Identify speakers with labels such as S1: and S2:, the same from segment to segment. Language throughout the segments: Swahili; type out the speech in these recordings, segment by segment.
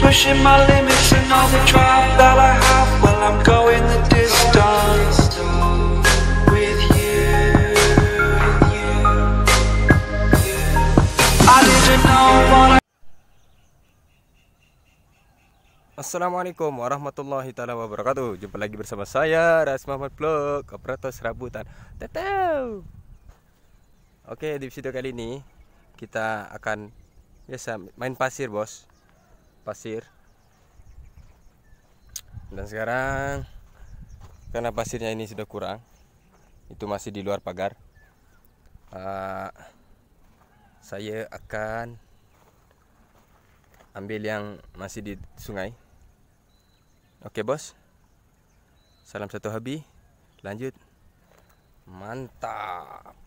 S1: pushing my limits and all the drive that I have. Well, I'm going the distance with you. I didn't know what I...
S2: Assalamualaikum warahmatullahi taala wabarakatuh. Jumpa lagi bersama saya Ras Muhammad Vlog, operator serabutan. Teteu. Oke, di video kali ini kita akan biasa main pasir, bos. Pasir. Dan sekarang karena pasirnya ini sudah kurang, itu masih di luar pagar. Saya akan ambil yang masih di sungai. Oke, bos. Salam satu hobi. Lanjut. Mantap.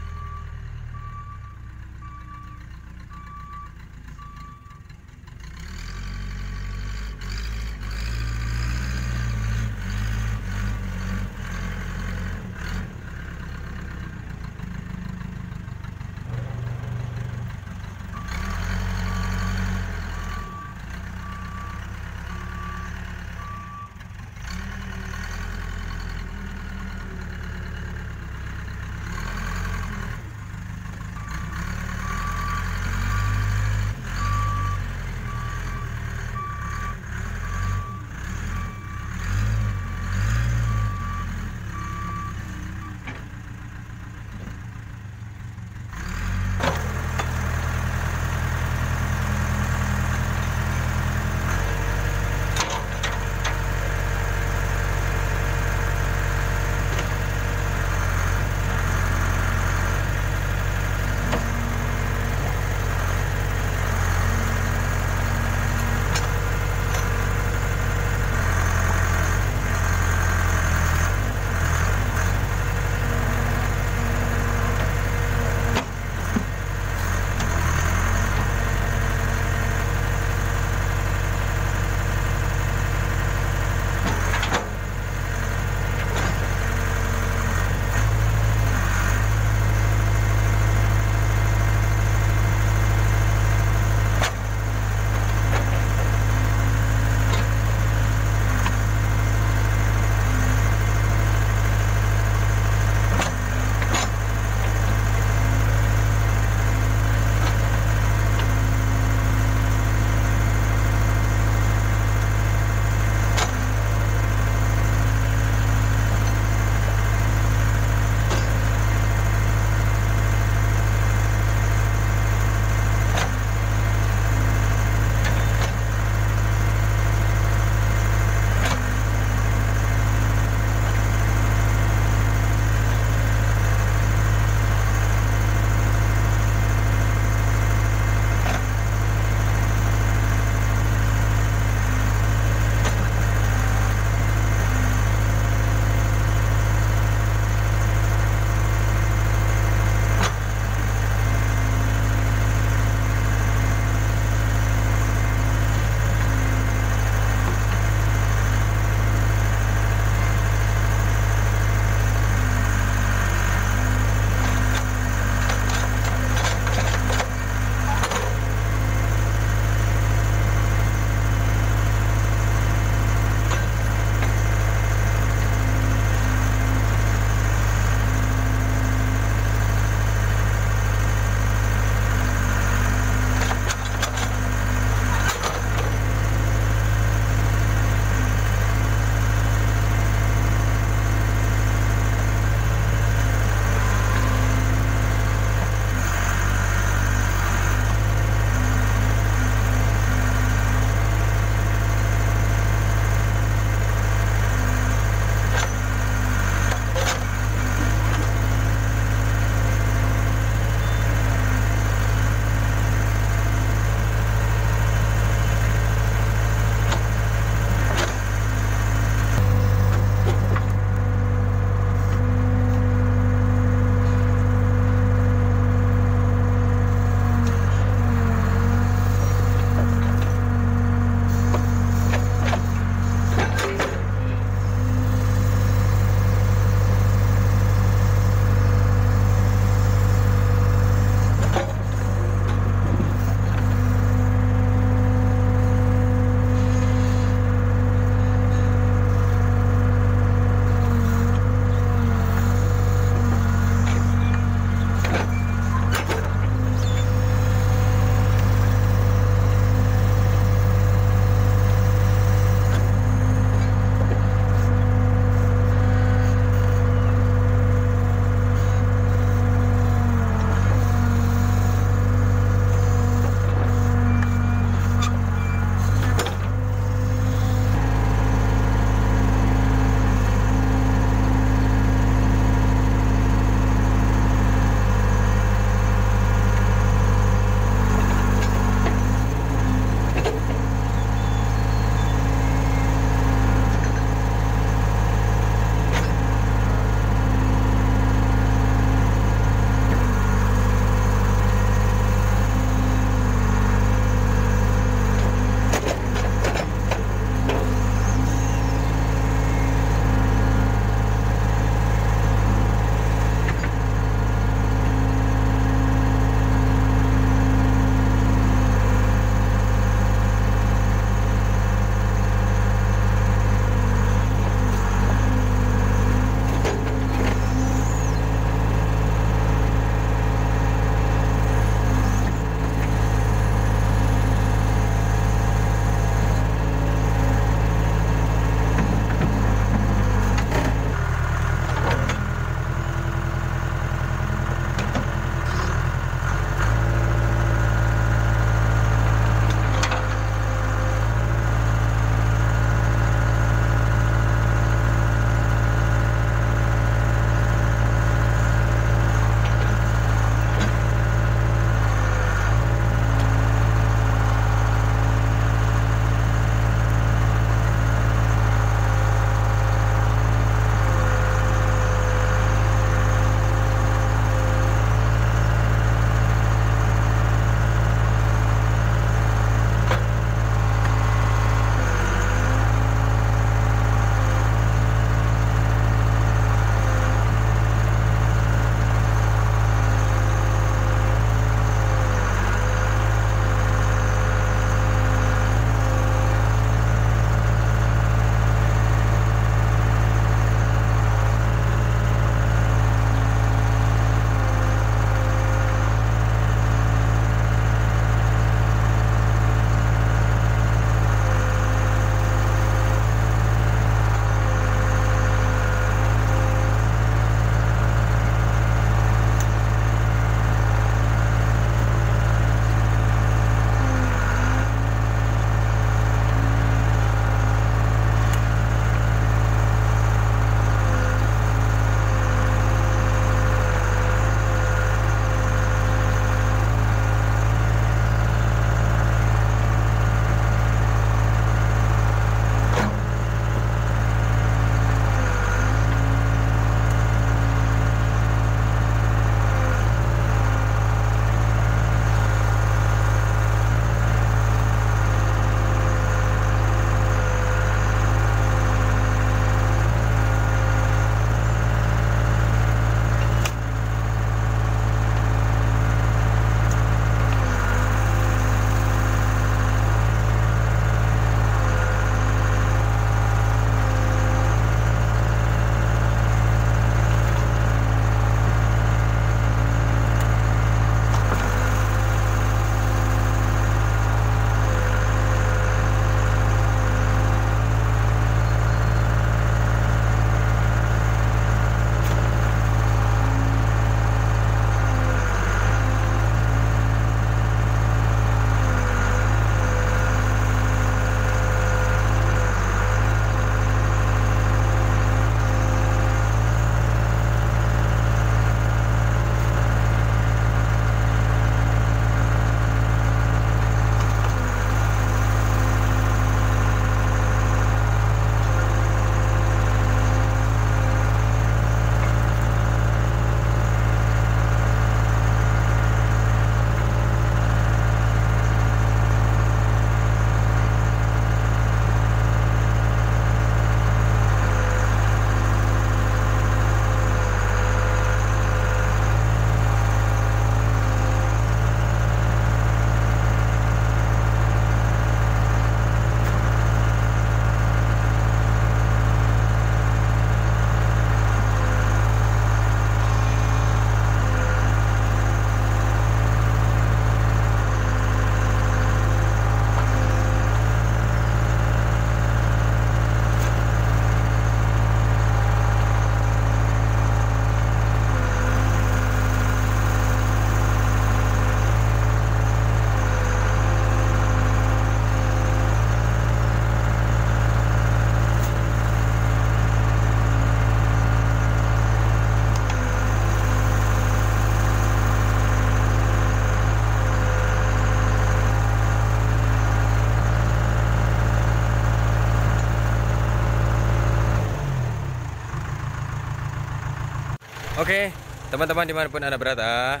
S2: Oke, teman-teman dimanapun Anda berada,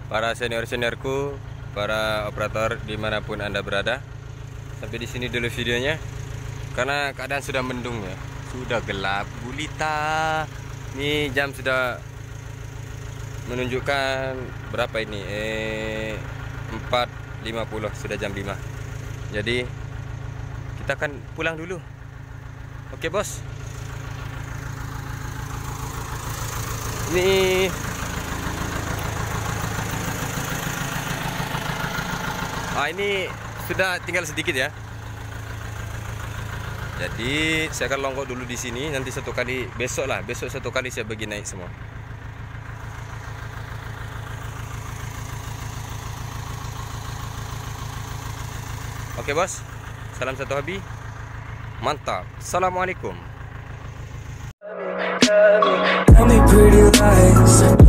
S2: para senior-seniorku, para operator dimanapun Anda berada, sampai di sini dulu videonya, karena keadaan sudah mendung ya, sudah gelap gulita. Ini jam sudah menunjukkan berapa ini? 4.50, sudah jam 5. Jadi kita akan pulang dulu. Oke bos. Ini ini sudah tinggal sedikit ya. Jadi saya akan longkok dulu di sini. Nanti satu kali besok satu kali saya bagi naik semua. Oke bos, salam satu hobi, mantap. Assalamualaikum.
S1: Tell me pretty lies.